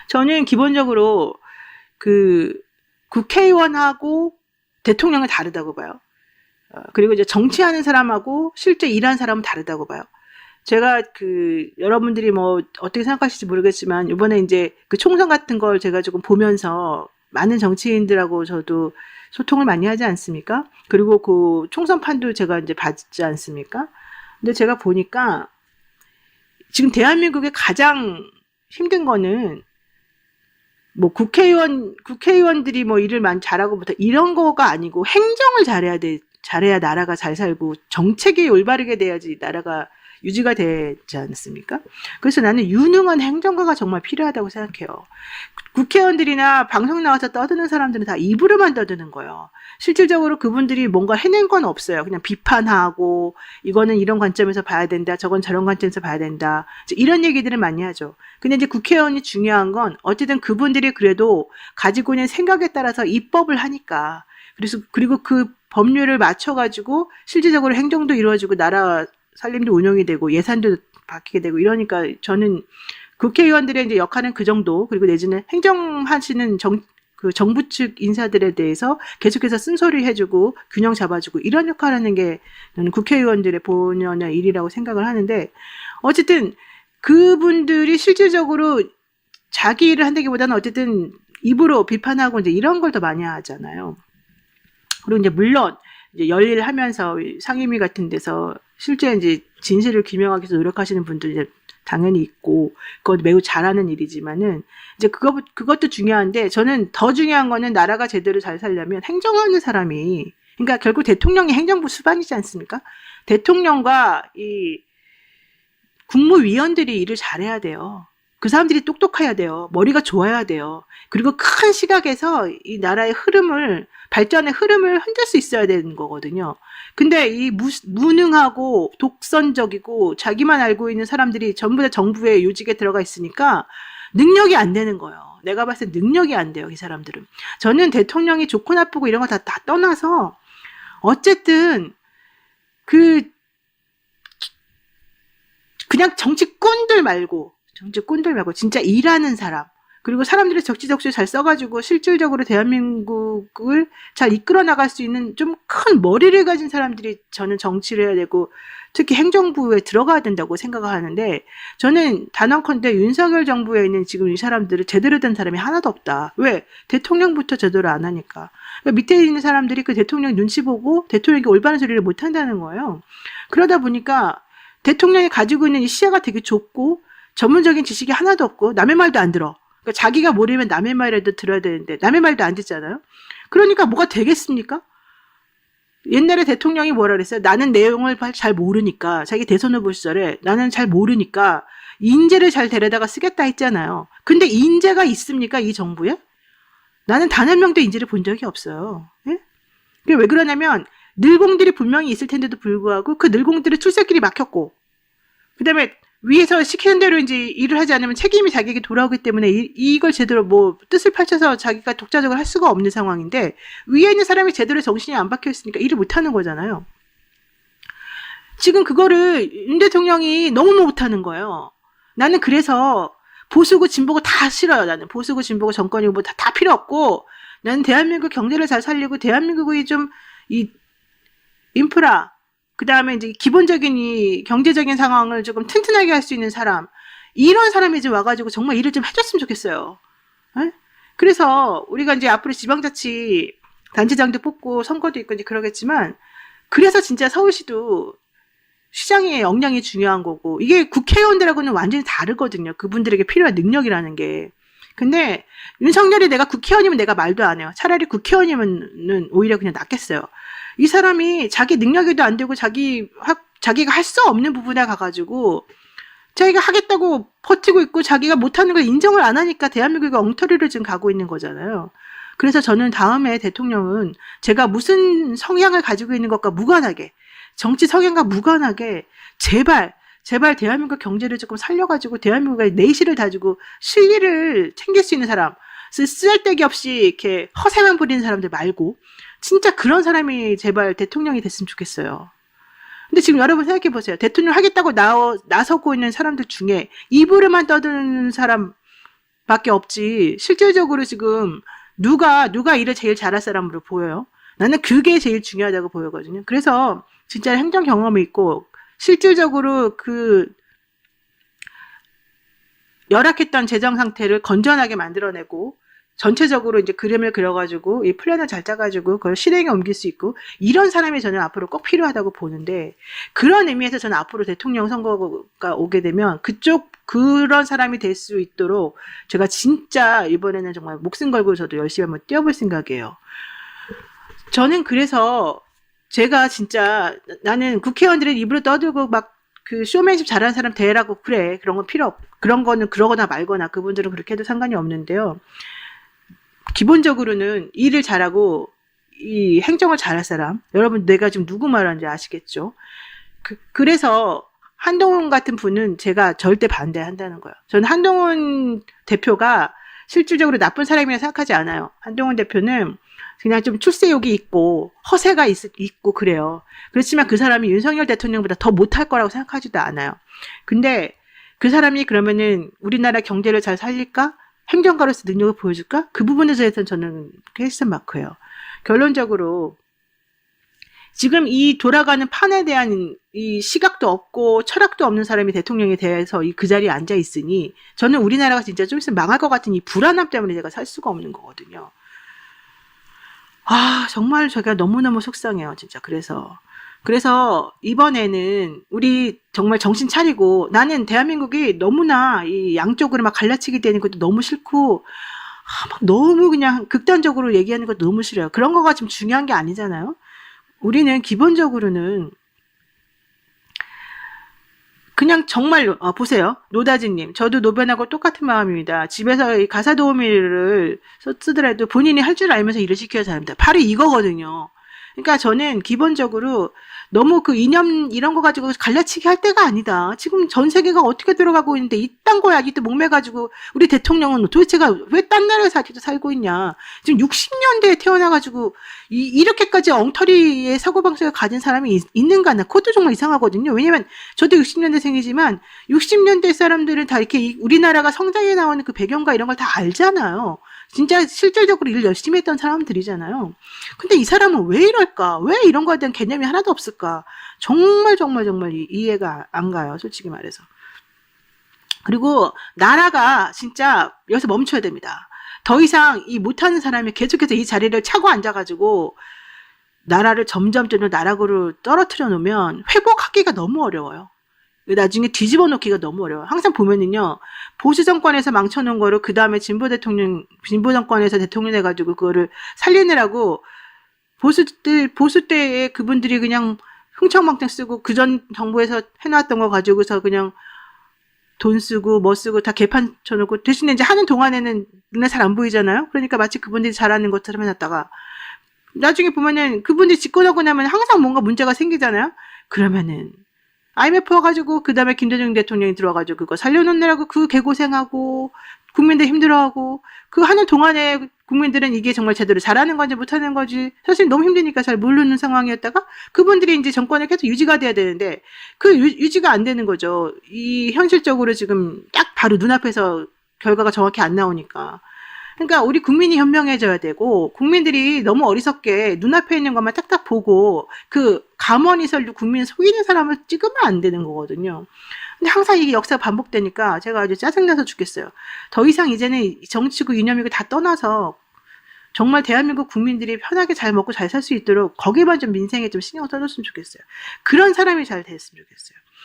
저는 기본적으로 그 국회의원하고 대통령은 다르다고 봐요. 그리고 이제 정치하는 사람하고 실제 일하는 사람은 다르다고 봐요. 제가 여러분들이 뭐 어떻게 생각하실지 모르겠지만 이번에 이제 그 총선 같은 걸 제가 조금 보면서 많은 정치인들하고 저도 소통을 많이 하지 않습니까? 그리고 그 총선판도 제가 이제 봤지 않습니까? 근데 제가 보니까 지금 대한민국의 가장 힘든 거는 뭐 국회의원들이 뭐 일을 많이 잘하고부터 이런 거가 아니고 행정을 잘해야 나라가 잘 살고 정책이 올바르게 돼야지 나라가 유지가 되지 않습니까? 그래서 나는 유능한 행정가가 정말 필요하다고 생각해요. 국회의원들이나 방송 나와서 떠드는 사람들은 다 입으로만 떠드는 거예요. 실질적으로 그분들이 뭔가 해낸 건 없어요. 그냥 비판하고 이거는 이런 관점에서 봐야 된다. 저건 저런 관점에서 봐야 된다. 이런 얘기들을 많이 하죠. 근데 이제 국회의원이 중요한 건 어쨌든 그분들이 그래도 가지고 있는 생각에 따라서 입법을 하니까. 그리고 그 법률을 맞춰가지고 실질적으로 행정도 이루어지고 나라 살림도 운영이 되고 예산도 바뀌게 되고 이러니까 저는 국회의원들의 이제 역할은 그 정도, 그리고 내지는 행정하시는 정부 측 인사들에 대해서 계속해서 쓴소리 해주고 균형 잡아주고 이런 역할을 하는 게 저는 국회의원들의 본연의 일이라고 생각을 하는데, 어쨌든 그분들이 실질적으로 자기 일을 한다기보다는 어쨌든 입으로 비판하고 이제 이런 걸 더 많이 하잖아요. 그리고 이제 물론 이제 열일하면서 상임위 같은 데서 실제 이제 진실을 규명하기 위해서 노력하시는 분들이 당연히 있고 그것도 매우 잘하는 일이지만은 이제 그것도 중요한데, 저는 더 중요한 거는 나라가 제대로 잘 살려면 행정하는 사람이, 그러니까 결국 대통령이 행정부 수반이지 않습니까? 대통령과 이 국무위원들이 일을 잘해야 돼요. 그 사람들이 똑똑해야 돼요. 머리가 좋아야 돼요. 그리고 큰 시각에서 이 나라의 발전의 흐름을 흔들 수 있어야 되는 거거든요. 근데 이 무능하고 독선적이고 자기만 알고 있는 사람들이 전부 다 정부의 요직에 들어가 있으니까 능력이 안 되는 거예요. 내가 봤을 때 능력이 안 돼요, 이 사람들은. 저는 대통령이 좋고 나쁘고 이런 거 다 떠나서 어쨌든 그냥 정치꾼들 말고 진짜 일하는 사람, 그리고 사람들이 적지적소에 잘 써가지고 실질적으로 대한민국을 잘 이끌어 나갈 수 있는 좀 큰 머리를 가진 사람들이 저는 정치를 해야 되고 특히 행정부에 들어가야 된다고 생각을 하는데, 저는 단언컨대 윤석열 정부에 있는 지금 이 사람들은 제대로 된 사람이 하나도 없다. 왜? 대통령부터 제대로 안 하니까. 그러니까 밑에 있는 사람들이 그 대통령 눈치 보고 대통령이 올바른 소리를 못 한다는 거예요. 그러다 보니까 대통령이 가지고 있는 이 시야가 되게 좁고 전문적인 지식이 하나도 없고 남의 말도 안 들어. 그러니까 자기가 모르면 남의 말이라도 들어야 되는데 남의 말도 안 듣잖아요. 그러니까 뭐가 되겠습니까? 옛날에 대통령이 뭐라 그랬어요? 나는 내용을 잘 모르니까, 자기 대선 후보 시절에 나는 잘 모르니까 인재를 잘 데려다가 쓰겠다 했잖아요. 근데 인재가 있습니까? 이 정부에? 나는 단 한 명도 인재를 본 적이 없어요. 예? 그게 왜 그러냐면 늘공들이 분명히 있을 텐데도 불구하고 그 늘공들의 출세길이 막혔고, 그 다음에 위에서 시키는 대로 이제 일을 하지 않으면 책임이 자기에게 돌아오기 때문에 이걸 제대로 뭐 뜻을 펼쳐서 자기가 독자적으로 할 수가 없는 상황인데, 위에 있는 사람이 제대로 정신이 안 박혀 있으니까 일을 못 하는 거잖아요. 지금 그거를 윤 대통령이 너무 못하는 거예요. 나는 그래서 보수고 진보고 다 싫어요. 나는 보수고 진보고 정권이고 뭐 다 필요 없고, 나는 대한민국 경제를 잘 살리고 대한민국의 좀 이 인프라, 그 다음에 이제 기본적인 이 경제적인 상황을 조금 튼튼하게 할 수 있는 사람, 이런 사람이 이제 와가지고 정말 일을 좀 해줬으면 좋겠어요. 에? 그래서 우리가 이제 앞으로 지방자치 단체장도 뽑고 선거도 있고 이제 그러겠지만, 그래서 진짜 서울시도 시장의 역량이 중요한 거고, 이게 국회의원들하고는 완전히 다르거든요. 그분들에게 필요한 능력이라는 게. 근데 윤석열이 내가 국회의원이면 내가 말도 안 해요. 차라리 국회의원이면 오히려 그냥 낫겠어요. 이 사람이 자기 능력에도 안 되고 자기가 할 수 없는 부분에 가가지고 자기가 하겠다고 버티고 있고 자기가 못하는 걸 인정을 안 하니까 대한민국이 엉터리를 지금 가고 있는 거잖아요. 그래서 저는 다음에 대통령은 제가 무슨 성향을 가지고 있는 것과 무관하게, 정치 성향과 무관하게 제발 대한민국 경제를 조금 살려가지고 대한민국의 내실을 다지고 실리를 챙길 수 있는 사람, 쓰잘데기 없이 이렇게 허세만 부리는 사람들 말고 진짜 그런 사람이 제발 대통령이 됐으면 좋겠어요. 근데 지금 여러분 생각해 보세요. 대통령 하겠다고 나서고 있는 사람들 중에 입으로만 떠드는 사람 밖에 없지. 실질적으로 지금 누가 일을 제일 잘할 사람으로 보여요? 나는 그게 제일 중요하다고 보여거든요. 그래서 진짜 행정 경험이 있고 실질적으로 그 열악했던 재정 상태를 건전하게 만들어내고 전체적으로 이제 그림을 그려가지고 이 플랜을 잘 짜가지고 그걸 실행에 옮길 수 있고 이런 사람이 저는 앞으로 꼭 필요하다고 보는데 그런 의미에서 저는 앞으로 대통령 선거가 오게 되면 그런 사람이 될 수 있도록 제가 진짜 이번에는 정말 목숨 걸고 저도 열심히 한번 뛰어볼 생각이에요. 저는 그래서 제가 진짜 나는 국회의원들은 입으로 떠들고 막 그 쇼맨십 잘하는 사람 대라고 그래. 그런 건 필요 없. 그런 거는 그러거나 말거나 그분들은 그렇게 해도 상관이 없는데요. 기본적으로는 일을 잘하고 이 행정을 잘할 사람. 여러분 내가 지금 누구 말하는지 아시겠죠? 그래서 한동훈 같은 분은 제가 절대 반대한다는 거예요. 저는 한동훈 대표가 실질적으로 나쁜 사람이라 생각하지 않아요. 한동훈 대표는 그냥 좀 출세욕이 있고 허세가 있고 그래요. 그렇지만 그 사람이 윤석열 대통령보다 더 못할 거라고 생각하지도 않아요. 근데 그 사람이 그러면은 우리나라 경제를 잘 살릴까? 행정가로서 능력을 보여줄까? 그 부분에 대해서는 저는 퀘스천 마크예요. 결론적으로 지금 이 돌아가는 판에 대한 이 시각도 없고 철학도 없는 사람이 대통령에 대해서 그 자리에 앉아 있으니 저는 우리나라가 진짜 좀 있으면 망할 것 같은 이 불안함 때문에 제가 살 수가 없는 거거든요. 정말 제가 너무너무 속상해요, 진짜. 그래서 이번에는 우리 정말 정신 차리고 나는 대한민국이 너무나 이 양쪽으로 막 갈라치기 되는 것도 너무 싫고 막 너무 그냥 극단적으로 얘기하는 것도 너무 싫어요. 그런 거가 지금 중요한 게 아니잖아요. 우리는 기본적으로는 그냥 정말 보세요. 노다지님. 저도 노변하고 똑같은 마음입니다. 집에서 가사 도우미를 쓰더라도 본인이 할 줄 알면서 일을 시켜야 합니다. 바로 이거거든요. 그러니까 저는 기본적으로 너무 그 이념 이런 거 가지고 갈라치기 할 때가 아니다. 지금 전 세계가 어떻게 들어가고 있는데 이딴 거야. 이때 목매가지고 우리 대통령은 도대체가 왜 딴 나라에서 살고 있냐. 지금 60년대에 태어나가지고 이렇게까지 엉터리의 사고방식을 가진 사람이 있는가 나 그것도 정말 이상하거든요. 왜냐면 저도 60년대생이지만 60년대 사람들은 다 이렇게 우리나라가 성장해 나오는 그 배경과 이런 걸 다 알잖아요. 진짜 실질적으로 일 열심히 했던 사람들이잖아요. 근데 이 사람은 왜 이럴까? 왜 이런 거에 대한 개념이 하나도 없을까? 정말 이해가 안 가요. 솔직히 말해서. 그리고 나라가 진짜 여기서 멈춰야 됩니다. 더 이상 이 못하는 사람이 계속해서 이 자리를 차고 앉아가지고 나라를 점점 나락으로 떨어뜨려 놓으면 회복하기가 너무 어려워요. 나중에 뒤집어 놓기가 너무 어려워요. 항상 보면은요, 보수 정권에서 망쳐놓은 거를 그 다음에 진보 정권에서 대통령 해가지고 그거를 살리느라고 보수 때에 그분들이 그냥 흥청망청 쓰고 그전 정부에서 해놨던 거 가지고서 그냥 돈 쓰고 뭐 쓰고 다 개판 쳐놓고 대신에 이제 하는 동안에는 눈에 잘 안 보이잖아요. 그러니까 마치 그분들이 잘하는 것처럼 해놨다가 나중에 보면은 그분들이 집권하고 나면 항상 뭔가 문제가 생기잖아요. 그러면은 IMF 와가지고 그 다음에 김대중 대통령이 들어와가지고 그거 살려놓느라고 그 개고생하고 국민들 힘들어하고 그 하는 동안에 국민들은 이게 정말 제대로 잘하는 건지 못하는 건지 사실 너무 힘드니까 잘 모르는 상황이었다가 그분들이 이제 정권을 계속 유지가 돼야 되는데 그 유지가 안 되는 거죠. 이 현실적으로 지금 딱 바로 눈앞에서 결과가 정확히 안 나오니까. 그러니까 우리 국민이 현명해져야 되고 국민들이 너무 어리석게 눈앞에 있는 것만 딱딱 보고 그 감언이설로 국민 속이는 사람을 찍으면 안 되는 거거든요. 근데 항상 이게 역사가 반복되니까 제가 아주 짜증나서 죽겠어요. 더 이상 이제는 정치고 이념이고 다 떠나서 정말 대한민국 국민들이 편하게 잘 먹고 잘 살 수 있도록 거기만 좀 민생에 좀 신경 써줬으면 좋겠어요. 그런 사람이 잘 됐으면 좋겠어요.